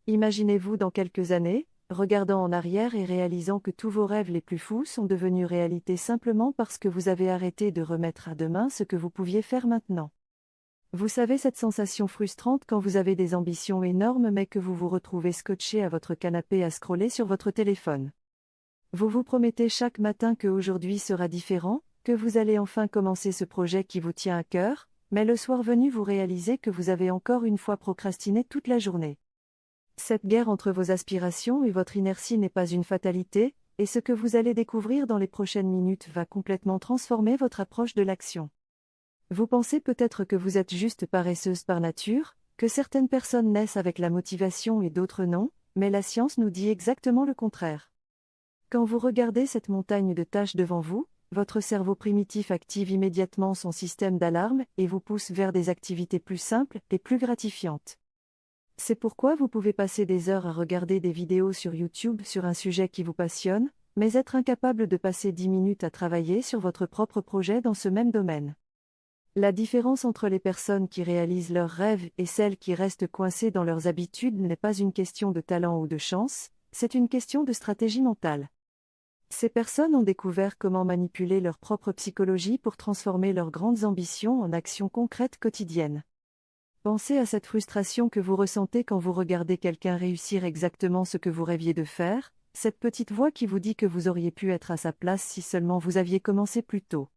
Imaginez-vous dans quelques années, regardant en arrière et réalisant que tous vos rêves les plus fous sont devenus réalité simplement parce que vous avez arrêté de remettre à demain ce que vous pouviez faire maintenant. Vous savez cette sensation frustrante quand vous avez des ambitions énormes mais que vous vous retrouvez scotché à votre canapé à scroller sur votre téléphone. Vous vous promettez chaque matin que aujourd'hui sera différent, que vous allez enfin commencer ce projet qui vous tient à cœur, mais le soir venu vous réalisez que vous avez encore une fois procrastiné toute la journée. Cette guerre entre vos aspirations et votre inertie n'est pas une fatalité, et ce que vous allez découvrir dans les prochaines minutes va complètement transformer votre approche de l'action. Vous pensez peut-être que vous êtes juste paresseuse par nature, que certaines personnes naissent avec la motivation et d'autres non, mais la science nous dit exactement le contraire. Quand vous regardez cette montagne de tâches devant vous, votre cerveau primitif active immédiatement son système d'alarme et vous pousse vers des activités plus simples et plus gratifiantes. C'est pourquoi vous pouvez passer des heures à regarder des vidéos sur YouTube sur un sujet qui vous passionne, mais être incapable de passer 10 minutes à travailler sur votre propre projet dans ce même domaine. La différence entre les personnes qui réalisent leurs rêves et celles qui restent coincées dans leurs habitudes n'est pas une question de talent ou de chance, c'est une question de stratégie mentale. Ces personnes ont découvert comment manipuler leur propre psychologie pour transformer leurs grandes ambitions en actions concrètes quotidiennes. Pensez à cette frustration que vous ressentez quand vous regardez quelqu'un réussir exactement ce que vous rêviez de faire, cette petite voix qui vous dit que vous auriez pu être à sa place si seulement vous aviez commencé plus tôt.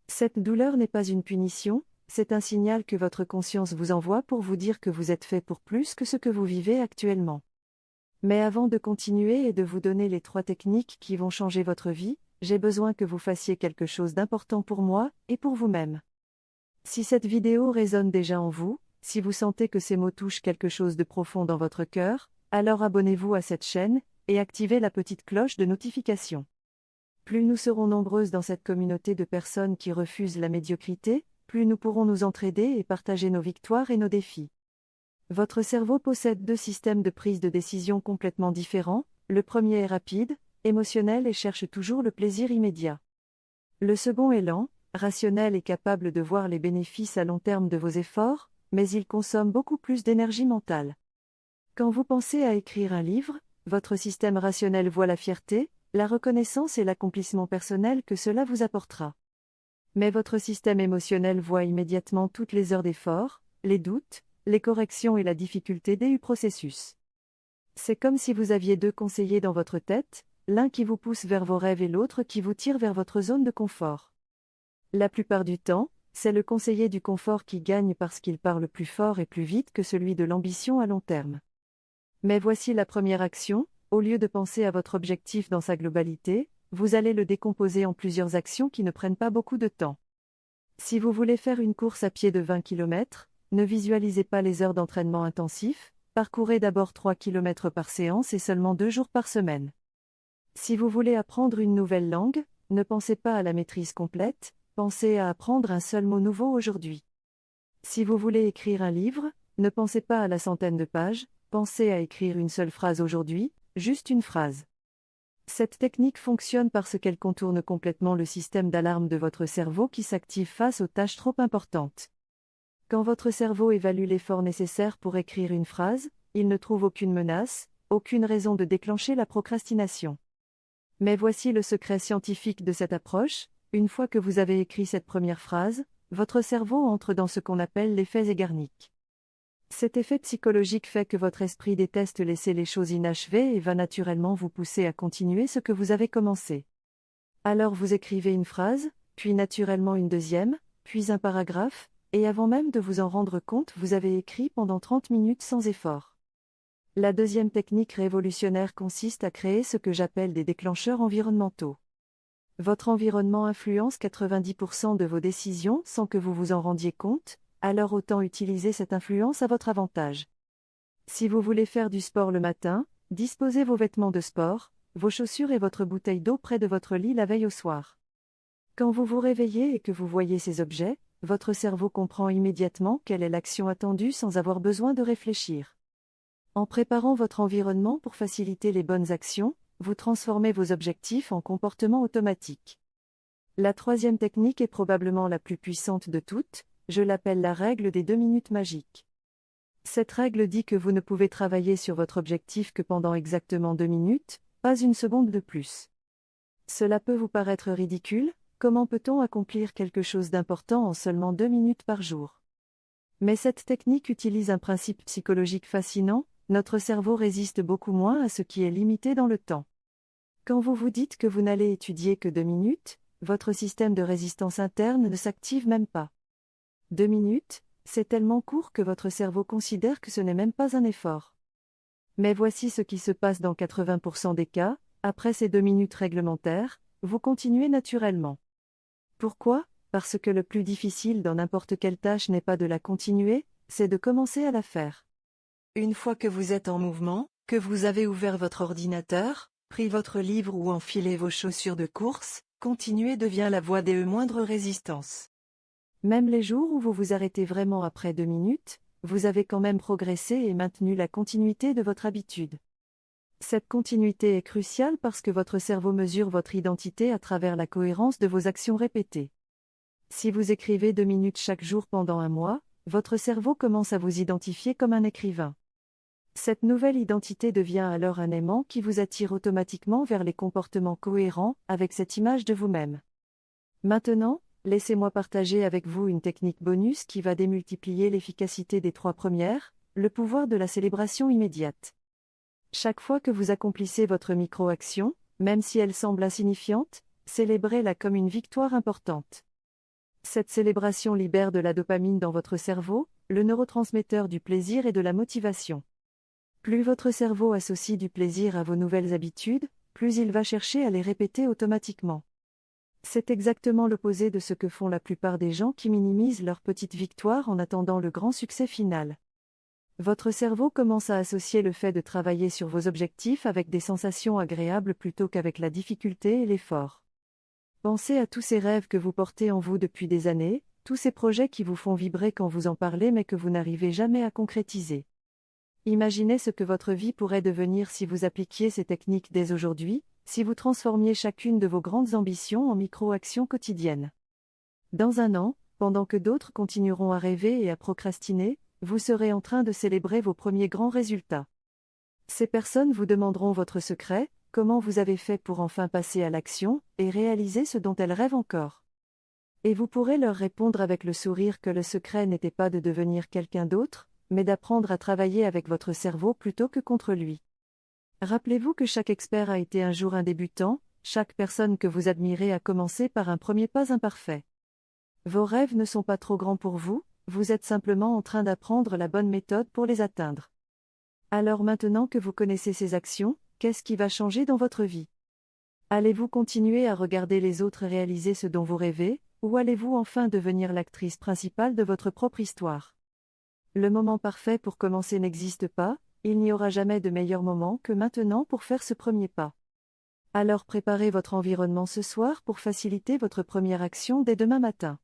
Cette douleur n'est pas une punition, c'est un signal que votre conscience vous envoie pour vous dire que vous êtes fait pour plus que ce que vous vivez actuellement. Mais avant de continuer et de vous donner les 3 techniques qui vont changer votre vie, j'ai besoin que vous fassiez quelque chose d'important pour moi et pour vous-même. Si cette vidéo résonne déjà en vous, si vous sentez que ces mots touchent quelque chose de profond dans votre cœur, alors abonnez-vous à cette chaîne et activez la petite cloche de notification. Plus nous serons nombreuses dans cette communauté de personnes qui refusent la médiocrité, plus nous pourrons nous entraider et partager nos victoires et nos défis. Votre cerveau possède 2 systèmes de prise de décision complètement différents, le premier est rapide, émotionnel et cherche toujours le plaisir immédiat. Le second est lent, rationnel et capable de voir les bénéfices à long terme de vos efforts, mais il consomme beaucoup plus d'énergie mentale. Quand vous pensez à écrire un livre, votre système rationnel voit la fierté, la reconnaissance et l'accomplissement personnel que cela vous apportera. Mais votre système émotionnel voit immédiatement toutes les heures d'effort, les doutes, les corrections et la difficulté du processus. C'est comme si vous aviez 2 conseillers dans votre tête, l'un qui vous pousse vers vos rêves et l'autre qui vous tire vers votre zone de confort. La plupart du temps, c'est le conseiller du confort qui gagne parce qu'il parle plus fort et plus vite que celui de l'ambition à long terme. Mais voici la première action, au lieu de penser à votre objectif dans sa globalité, vous allez le décomposer en plusieurs actions qui ne prennent pas beaucoup de temps. Si vous voulez faire une course à pied de 20 km, ne visualisez pas les heures d'entraînement intensif, parcourez d'abord 3 km par séance et seulement 2 jours par semaine. Si vous voulez apprendre une nouvelle langue, ne pensez pas à la maîtrise complète, pensez à apprendre un seul mot nouveau aujourd'hui. Si vous voulez écrire un livre, ne pensez pas à la centaine de pages, pensez à écrire une seule phrase aujourd'hui, juste une phrase. Cette technique fonctionne parce qu'elle contourne complètement le système d'alarme de votre cerveau qui s'active face aux tâches trop importantes. Quand votre cerveau évalue l'effort nécessaire pour écrire une phrase, il ne trouve aucune menace, aucune raison de déclencher la procrastination. Mais voici le secret scientifique de cette approche, une fois que vous avez écrit cette première phrase, votre cerveau entre dans ce qu'on appelle l'effet Zeigarnik. Cet effet psychologique fait que votre esprit déteste laisser les choses inachevées et va naturellement vous pousser à continuer ce que vous avez commencé. Alors vous écrivez une phrase, puis naturellement une deuxième, puis un paragraphe, et avant même de vous en rendre compte vous avez écrit pendant 30 minutes sans effort. La deuxième technique révolutionnaire consiste à créer ce que j'appelle des déclencheurs environnementaux. Votre environnement influence 90% de vos décisions sans que vous vous en rendiez compte, alors autant utiliser cette influence à votre avantage. Si vous voulez faire du sport le matin, disposez vos vêtements de sport, vos chaussures et votre bouteille d'eau près de votre lit la veille au soir. Quand vous vous réveillez et que vous voyez ces objets, votre cerveau comprend immédiatement quelle est l'action attendue sans avoir besoin de réfléchir. En préparant votre environnement pour faciliter les bonnes actions, vous transformez vos objectifs en comportements automatiques. La troisième technique est probablement la plus puissante de toutes, je l'appelle la règle des 2 minutes magiques. Cette règle dit que vous ne pouvez travailler sur votre objectif que pendant exactement 2 minutes, pas une seconde de plus. Cela peut vous paraître ridicule, comment peut-on accomplir quelque chose d'important en seulement 2 minutes par jour? Mais cette technique utilise un principe psychologique fascinant, notre cerveau résiste beaucoup moins à ce qui est limité dans le temps. Quand vous vous dites que vous n'allez étudier que 2 minutes, votre système de résistance interne ne s'active même pas. 2 minutes, c'est tellement court que votre cerveau considère que ce n'est même pas un effort. Mais voici ce qui se passe dans 80% des cas, après ces 2 minutes réglementaires, vous continuez naturellement. Pourquoi? Parce que le plus difficile dans n'importe quelle tâche n'est pas de la continuer, c'est de commencer à la faire. Une fois que vous êtes en mouvement, que vous avez ouvert votre ordinateur, pris votre livre ou enfilé vos chaussures de course, continuer devient la voie des moindres résistances. Même les jours où vous vous arrêtez vraiment après 2 minutes, vous avez quand même progressé et maintenu la continuité de votre habitude. Cette continuité est cruciale parce que votre cerveau mesure votre identité à travers la cohérence de vos actions répétées. Si vous écrivez 2 minutes chaque jour pendant un mois, votre cerveau commence à vous identifier comme un écrivain. Cette nouvelle identité devient alors un aimant qui vous attire automatiquement vers les comportements cohérents avec cette image de vous-même. Maintenant, laissez-moi partager avec vous une technique bonus qui va démultiplier l'efficacité des 3 premières, le pouvoir de la célébration immédiate. Chaque fois que vous accomplissez votre micro-action, même si elle semble insignifiante, célébrez-la comme une victoire importante. Cette célébration libère de la dopamine dans votre cerveau, le neurotransmetteur du plaisir et de la motivation. Plus votre cerveau associe du plaisir à vos nouvelles habitudes, plus il va chercher à les répéter automatiquement. C'est exactement l'opposé de ce que font la plupart des gens qui minimisent leurs petites victoires en attendant le grand succès final. Votre cerveau commence à associer le fait de travailler sur vos objectifs avec des sensations agréables plutôt qu'avec la difficulté et l'effort. Pensez à tous ces rêves que vous portez en vous depuis des années, tous ces projets qui vous font vibrer quand vous en parlez mais que vous n'arrivez jamais à concrétiser. Imaginez ce que votre vie pourrait devenir si vous appliquiez ces techniques dès aujourd'hui, si vous transformiez chacune de vos grandes ambitions en micro-actions quotidiennes. Dans un an, pendant que d'autres continueront à rêver et à procrastiner, vous serez en train de célébrer vos premiers grands résultats. Ces personnes vous demanderont votre secret, comment vous avez fait pour enfin passer à l'action et réaliser ce dont elles rêvent encore. Et vous pourrez leur répondre avec le sourire que le secret n'était pas de devenir quelqu'un d'autre, mais d'apprendre à travailler avec votre cerveau plutôt que contre lui. Rappelez-vous que chaque expert a été un jour un débutant, chaque personne que vous admirez a commencé par un premier pas imparfait. Vos rêves ne sont pas trop grands pour vous, vous êtes simplement en train d'apprendre la bonne méthode pour les atteindre. Alors maintenant que vous connaissez ces actions, qu'est-ce qui va changer dans votre vie? Allez-vous continuer à regarder les autres réaliser ce dont vous rêvez, ou allez-vous enfin devenir l'actrice principale de votre propre histoire? Le moment parfait pour commencer n'existe pas, il n'y aura jamais de meilleur moment que maintenant pour faire ce premier pas. Alors préparez votre environnement ce soir pour faciliter votre première action dès demain matin.